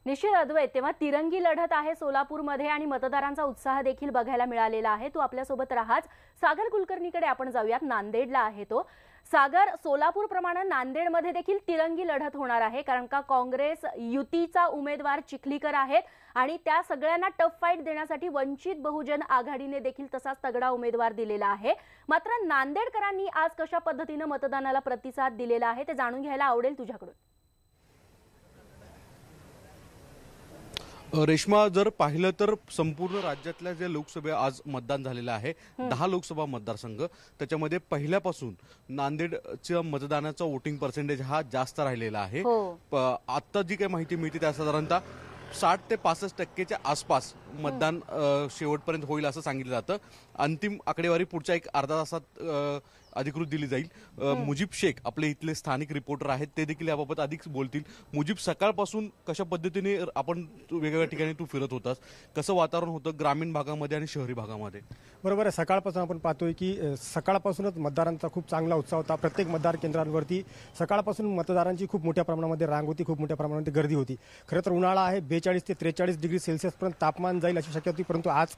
निश्चित अद्वैत, तेव्हा तिरंगी लढत आहे सोलापूरमध्ये आणि मतदारांचा उत्साह देखील बघायला मिळालेला आहे। तू आपल्यासोबत राहाच। सागर कुलकर्णीकडे आपण जाऊयात, नांदेडला आहे तो। सागर, सोलापूर प्रमाणे नांदेडमध्ये देखील तिरंगी लढत होणार आहे, कारण का काँग्रेस युतीचा उमेदवार चिखलीकर आहेत आणि त्या सगळ्यांना टफ फाईट देण्यासाठी वंचित बहुजन आघाडीने देखील तसाच तगडा उमेदवार दिलेला आहे। मात्र नांदेडकरांनी आज कशा पद्धतीने मतदानाला प्रतिसाद दिलेला आहे ते जाणून घ्यायला आवडेल तुझ्याकडून। रेश्मा, जर पाहिलं तर संपूर्ण राज्यातल्या जे लोकसभा आज मतदान झालेलं आहे 10 लोकसभा मतदारसंघ, त्याच्यामध्ये पहिल्यापासून नांदेडच्या मतदानाचा वोटिंग पर्सेंटेज हा जास्त राहिलेला आहे। आता जी काही माहिती मिळते त्या साधारणतः 60 ते 65% आसपास मतदान शेवटपर्यंत होईल असं सांगितलं जातं। अंतिम आकडेवारी पुढच्या एक अर्धा तासात अधिकृत दिली जाईल। मुजीब शेख आपले इथले स्थानिक रिपोर्टर आहेत, ते देखील याबाबत अधिक बोलतील। मुजीब, सकाळपासून कशा पद्धतीने आपण वेगवेगळ्या ठिकाणी तू फिरत होतास, कसं वातावरण होतं ग्रामीण भागामध्ये आणि शहरी भागामध्ये? बरोबर आहे, सकाळपासून आपण पाहतोय की सकाळपासूनच मतदारांचा खूप चांगला उत्साह होता। प्रत्येक मतदार केंद्रांवरती सकाळपासून मतदारांची खूप मोठ्या प्रमाणामध्ये रांग होती, खूप मोठ्या प्रमाणामध्ये गर्दी होती। खरं तर उन्हाळा आहे, 42 ते 43 डिग्री सेल्सिअस पर्यंत तापमान जाईल अशी शक्यता होती, परंतु आज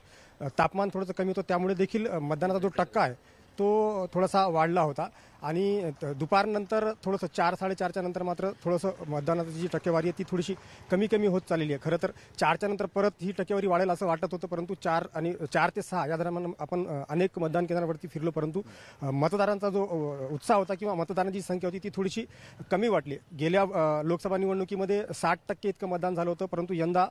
तापमान थोडंसं कमी होतं, त्यामुळे देखील मतदानाचा जो टक्का आहे तो थोडासा वाढला होता। आणि दुपारनंतर थोडंसं 4-4:30च्या नंतर मात्र थोडंसं मतदानाची जी टक्केवारी आहे ती थोडीशी कमी होत चाललेली आहे। खरं तर 4च्या नंतर परत ही टक्केवारी वाढेल असं वाटत होतं, परंतु 4 ते 6 या दरम्यान आपण अनेक मतदान केंद्रांवरती फिरलो, परंतु मतदारांचा जो उत्साह होता किंवा मतदारांची संख्या होती ती थोडीशी कमी वाटली। गेल्या लोकसभा निवडणुकीमध्ये 60% इतकं मतदान झालं होतं, परंतु यंदा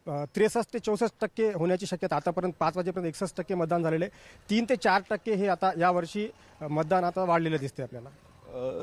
63 ते 64% होण्याची शक्यता। आतापर्यंत 5 वाजेपर्यंत 61% मतदान झालेले, 3 ते 4% हे आता यावर्षी मतदान आता वाढलेलं दिसते आपल्याला।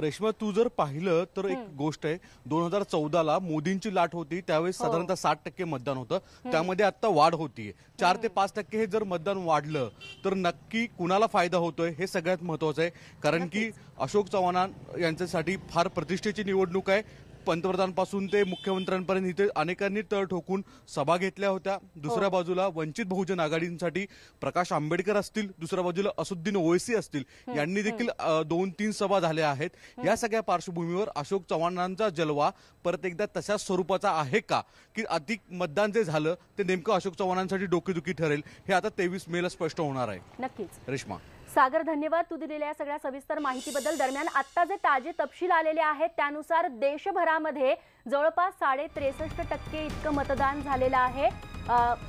रेश्मा, तू जर पाहिलं तर एक गोष्ट आहे, 2014ला मोदींची लाट होती, त्यावेळेस साधारणतः 60% मतदान होतं, त्यामध्ये आता वाढ होतीये। 4 ते 5% हे जर मतदान वाढलं तर नक्की कुणाला फायदा होतोय हे सगळ्यात महत्वाचं आहे, कारण की अशोक चव्हाण यांच्यासाठी फार प्रतिष्ठेची निवडणूक आहे। पंतप्रधानांपासून ते मुख्यमंत्र्यांपर्यंत इथे अनेकांनी तळ ठोकून सभा घेतल्या होत्या। दुसऱ्या बाजूला वंचित बहुजन आघाडींसाठी प्रकाश आंबेडकर असतील, दुसऱ्या बाजूला असुद्दीन ओवैसी असतील, यांनी देखील 2-3 सभा झाल्या आहेत। या सगळ्या पार्श्वभूमीवर अशोक चव्हाणांचा जलवा परत एकदा तशाच स्वरूपाचा आहे का, की अधिक मतदान जे झालं ते नेमकं अशोक चव्हाणांसाठी डोकेदुखी ठरेल, हे आता 23 मेला स्पष्ट होणार आहे। नक्कीच रेश्मा। सागर, धन्यवाद तू दिलेल्या सगळ्या सविस्तर माहितीबद्दल। दरम्यान आता जे ताजे तपशील आलेले आहेत त्यानुसार देशभरामध्ये जवळपास 63.5% इतकं मतदान झालेलं आहे।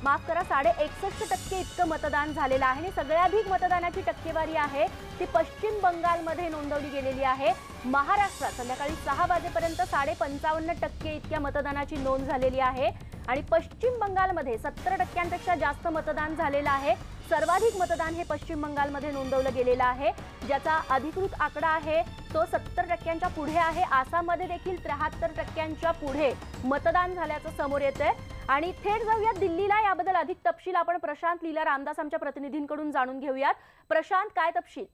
माफ करा, 61% इतकं मतदान झालेलं आहे। सगळ्याधिक मतदानाची टक्केवारी आहे ती पश्चिम बंगालमध्ये नोंदवली गेलेली आहे। महाराष्ट्रात संध्याकाळी 6 वाजेपर्यंत 55.5% इतक्या मतदानाची नोंद झालेली आहे आणि पश्चिम बंगालमध्ये 70%पेक्षा जास्त मतदान झालेलं आहे। सर्वाधिक मतदान हे पश्चिम बंगालमध्ये नोंदवलं गेलेलं आहे, ज्याचा अधिकृत आकडा आहे तो 70%च्या पुढे आहे। आसाममध्ये देखील 73%च्या पुढे मतदान झाल्याचं समोर येतंय। आणि थेट जाऊयात दिल्लीला, याबद्दल अधिक तपशील आपण प्रशांत लीला रामदास आमच्या प्रतिनिधींकडून जाणून घेऊयात। प्रशांत, काय तपशील?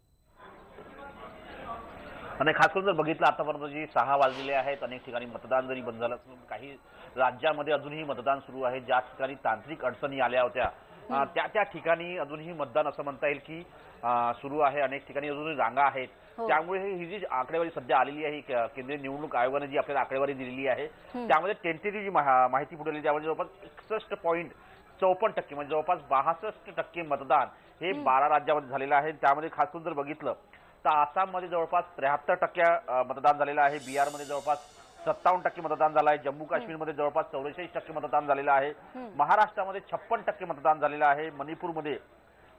आणि खास करून जर बघितलं आतापर्यंत जी 6 वाजलेले आहेत, अनेक ठिकाणी मतदान जरी बंद झालं असून काही राज्यामध्ये अजूनही मतदान सुरू आहे। ज्या ठिकाणी तांत्रिक अडचणी आल्या होत्या त्या ठिकाणी अजूनही मतदान असं म्हणता येईल की सुरू आहे। अनेक ठिकाणी अजूनही रांगा आहेत, त्यामुळे ही जी आकडेवारी सध्या आलेली आहे, केंद्रीय निवडणूक आयोगाने जी आपल्याला आकडेवारी दिलेली आहे त्यामध्ये टेंटेटिव्ह जी माहिती पुढे आली त्यामध्ये जवळपास 61.54% म्हणजे जवळपास 62% मतदान हे 12 राज्यामध्ये झालेलं आहे। त्यामध्ये खास करून जर बघितलं तर आसाममध्ये जवळपास 73% मतदान झालेलं आहे, बिहारमध्ये जवळपास 57% मतदान झालं आहे, जम्मू काश्मीरमध्ये जवळपास 44% मतदान झालेलं आहे, महाराष्ट्रामध्ये 56% मतदान झालेलं आहे, मणिपूरमध्ये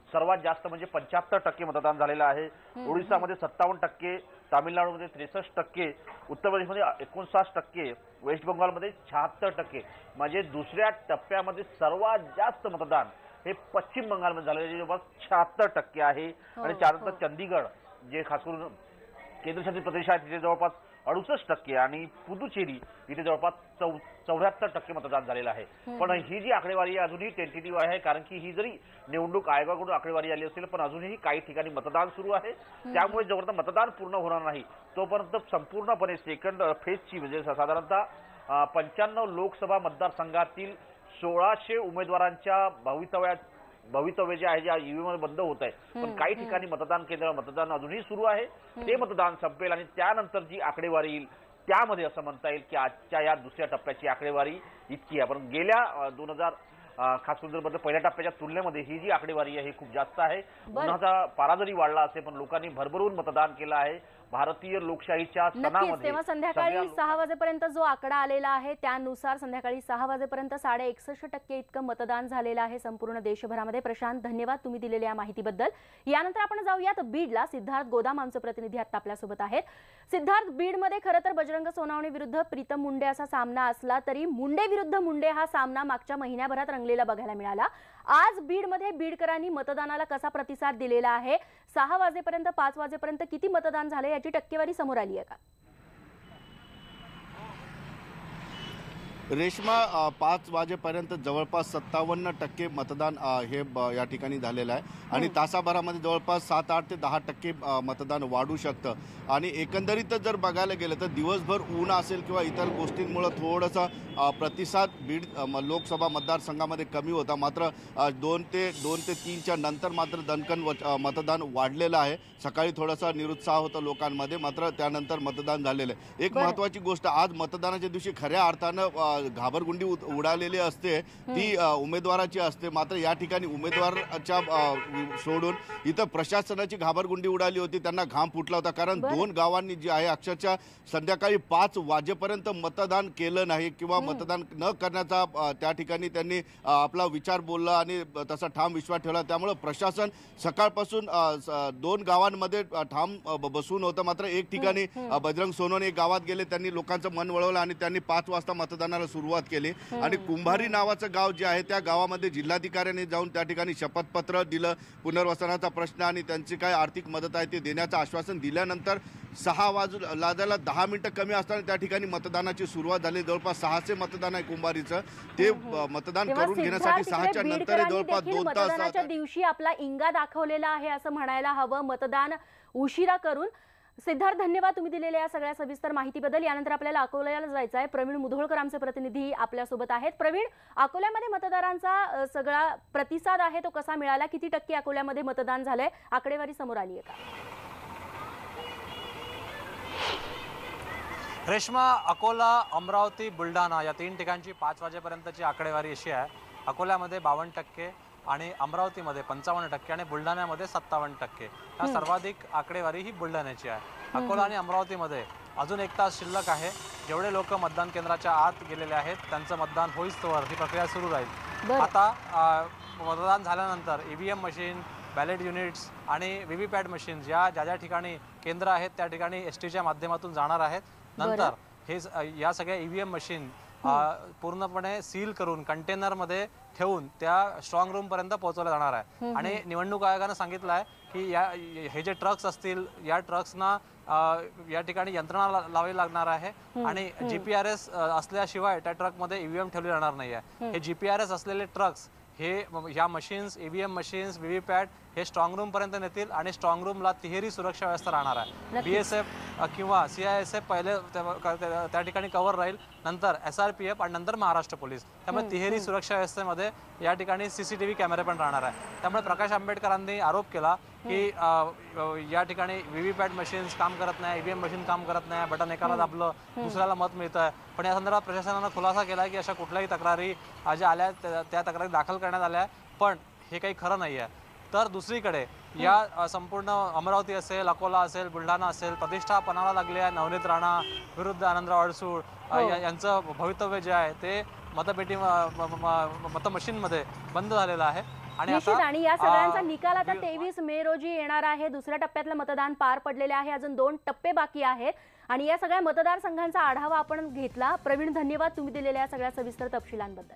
सर्वात जास्त म्हणजे 75% मतदान झालेलं आहे, ओडिशामध्ये 57%, तामिळनाडूमध्ये 63%, उत्तर प्रदेशमध्ये 59%, वेस्ट बंगालमध्ये 76%। म्हणजे दुसऱ्या टप्प्यामध्ये सर्वात जास्त मतदान हे पश्चिम बंगालमध्ये झालेलं आहे, जवळपास 76% आहे। आणि त्यानंतर चंदीगड जे खास करून केंद्रशासित प्रदेश आहे तिथे जवळपास 68% आणि पुदुचेरी इथे जवळपास 74% मतदान झालेलं आहे। पण ही जी आकडेवारी आहे अजूनही टेंटेटिव्ह आहे, कारण की ही जरी निवडणूक आयोगाकडून आकडेवारी आली असेल पण अजूनही काही ठिकाणी मतदान सुरू आहे। त्यामुळे जोपर्यंत मतदान पूर्ण होणार नाही तोपर्यंत संपूर्णपणे सेकंड फेजची म्हणजे साधारणतः 95 लोकसभा मतदारसंघातील 1600 उमेदवारांच्या भवितव्य जे आहे, ज्या ईव्हीएम बंद होत आहे, पण काही ठिकाणी मतदान केंद्र मतदान अजूनही सुरू आहे। ते मतदान संपेल आणि त्यानंतर जी आकडेवारी येईल त्यामध्ये असं म्हणता येईल की आजच्या या दुसऱ्या टप्प्याची आकडेवारी इतकी आहे. पण गेल्या 2000 खास करून जर पहिल्या टप्प्याच्या तुलनेमध्ये ही जी आकडेवारी आहे ही खूप जास्त आहे. उन्हाचा पारा जरी वाढला असेल पण लोकांनी भरभरून मतदान केलं आहे. भारतीय लोकशाहीच्या नक्कीच. सणामध्ये तेव्हा संध्याकाळी 6 वाजेपर्यंत जो आकडा आलेला आहे त्यानुसार संध्याकाळी 6 वाजेपर्यंत 61.5% इतकं मतदान झालेलं आहे संपूर्ण देशभरामध्ये. प्रशांत, धन्यवाद तुम्ही दिलेल्या माहितीबद्दल. यानंतर आपण जाऊयात बीडला. सिद्धार्थ गोदाम आमचे प्रतिनिधी आता आपल्यासोबत आहेत. सिद्धार्थ, बीडमध्ये खरं तर बजरंग सोनवणे विरुद्ध प्रीतम मुंडे असा सामना असला तरी मुंडे विरुद्ध मुंडे हा सामना मागच्या महिन्याभरात रंगलेला बघायला मिळाला. आज बीडमध्ये बीडकरांनी मतदानाला कसा प्रतिसाद दिलेला आहे? 6 वाजेपर्यंत 5 वाजेपर्यंत किती मतदान झाले याची टक्केवारी समोर आली आहे का? रेश्मा, 5 वाजेपर्यंत जवळपास 57% मतदान हे या ठिकाणी झालेलं आहे आणि तासाभरामध्ये जवळपास 7-8 ते 10% मतदान वाढू शकतं. आणि एकंदरीतच जर बघायला गेलं तर दिवसभर ऊन असेल किंवा इतर गोष्टींमुळे थोडासा प्रतिसाद बीड लोकसभा मतदारसंघामध्ये कमी होता. मात्र 2 ते 3च्या नंतर मात्र दणकन मतदान वाढलेलं आहे. सकाळी थोडासा निरुत्साह होता लोकांमध्ये, मात्र त्यानंतर मतदान झालेलं आहे. एक महत्त्वाची गोष्ट, आज मतदानाच्या दिवशी खऱ्या अर्थानं घाबरगुंडी उडालेली असते ती उमेदवाराची असते. मात्र या ठिकाणी उमेदवाराच्या सोडून इथं प्रशासनाची घाबरगुंडी उडाली होती. त्यांना घाम फुटला होता कारण 2 गावांनी जे आहे अक्षरशः संध्याकाळी 5 वाजेपर्यंत मतदान केलं नाही किंवा मतदान न करण्याचा त्या ठिकाणी त्यांनी आपला विचार बोलला आणि तसा ठाम विश्वास ठेवला. त्यामुळे प्रशासन सकाळपासून 2 गावांमध्ये ठाम बसून होतं. मात्र एक ठिकाणी बजरंग सोनवणे गावात गेले, त्यांनी लोकांचं मन वळवलं आणि त्यांनी 5 वाजता मतदानाला सुरुवात केली. आणि कुंभारी नावाचं गाव जे आहे त्या गावामध्ये जिल्हाधिकाऱ्यांनी जाऊन त्या ठिकाणी शपथपत्र दिलं. पुनर्वसनाचा प्रश्न आणि त्यांची काय आर्थिक मदत आहे ते देण्याचं आश्वासन दिल्यानंतर 6 वाजायला 10 मिनिटं कमी असताना त्या ठिकाणी मतदानाची सुरुवात झाली. जवळपास 600 मतदान आहे कुंभारीचं. ते मतदान करून घेण्यासाठी 6च्या नंतर जवळपास 2 तास मतदानाच्या दिवशी आपला इंगा दाखवलेला आहे असं म्हणायला हवं, मतदान उशिरा करून. सिद्धार्थ, धन्यवाद तुम्ही दिलेल्या या सगळ्या सविस्तर माहितीबद्दल. यानंतर आपल्याला अकोल्याला जायचं आहे. प्रवीण मुधोळकर आमचे प्रतिनिधी आपल्यासोबत आहेत. प्रवीण, अकोल्यामध्ये मतदारांचा सगळा प्रतिसाद आहे तो कसा मिळाला? किती टक्के अकोल्यामध्ये मतदान झालंय? आकडेवारी समोर आली आहे का? रेश्मा, अकोला, अमरावती, बुलढाणा या 3 ठिकाणची 5 वाजेपर्यंतची आकडेवारी अशी आहे. अकोल्यामध्ये 52% आणि अमरावतीमध्ये 55% आणि बुलढाण्यामध्ये 57%. हा सर्वाधिक आकडेवारी ही बुलढाण्याची आहे. अकोला आणि अमरावतीमध्ये अजून 1 तास शिल्लक आहे. जेवढे लोक मतदान केंद्राच्या आत गेलेले आहेत त्यांचं मतदान होईस्तोवर ही प्रक्रिया सुरू राहील. आता मतदान झाल्यानंतर EVM मशीन, बॅलेट युनिट्स आणि VVPAT मशीन्स ज्या ठिकाणी केंद्र आहेत त्या ठिकाणी STच्या माध्यमातून जाणार आहेत. नंतर हे या सगळ्या EVM मशीन पूर्णपणे सील करून कंटेनरमध्ये ठेवून त्या स्ट्रॉंग रूम पर्यंत पोहोचवल्या जाणार आहे. आणि निवडणूक आयोगानं सांगितलं आहे की हे जे ट्रक्स असतील या ट्रक्सना या ठिकाणी यंत्रणा लावावी लागणार आहे आणि GPRS असल्याशिवाय त्या ट्रकमध्ये EVM ठेवली जाणार नाही आहे. हे GPRS असलेले ट्रक्स हे ह्या मशीन्स, EVM मशीन्स, VVPAT हे स्ट्रॉंग रूम पर्यंत नेतील आणि स्ट्रॉंग रूमला तिहेरी सुरक्षा व्यवस्था राहणार आहे. BSF किंवा CISF पहिले त्या ठिकाणी कव्हर राहील, नंतर SRPF आणि नंतर महाराष्ट्र पोलीस. त्यामुळे तिहेरी सुरक्षा व्यवस्थेमध्ये या ठिकाणी CCTV कॅमेरे पण राहणार आहे. त्यामुळे प्रकाश आंबेडकरांनी आरोप केला की या ठिकाणी VVPAT मशीन्स काम करत नाही, EVM मशीन काम करत नाही, बटन एकाला दाबलं दुसऱ्याला मत मिळतं आहे. पण या संदर्भात प्रशासनानं खुलासा केला की अशा कुठल्याही तक्रारी ज्या आल्या त्या तक्रारी दाखल करण्यात आल्या, पण हे काही खरं नाही आहे. तर दुसरीकडे या संपूर्ण अमरावती असेल, अकोला असेल, बुलढाणा असेल, प्रतिष्ठा पणाला लागली आहे. नवनीत राणा विरुद्ध आनंदराव अडसूळ यांचं भवितव्य जे आहे ते मतपेटी मतमशीनमध्ये बंद झालेलं आहे. आणि या सगळ्यांचा निकाल आता 23 मे रोजी येणार आहे. दुसऱ्या टप्प्यातलं मतदान पार पडलेले आहे. अजून 2 टप्पे बाकी आहेत आणि या सगळ्या मतदारसंघांचा आढावा आपण घेतला. प्रवीण, धन्यवाद तुम्ही दिलेल्या या सगळ्या सविस्तर तपशिलांबद्दल.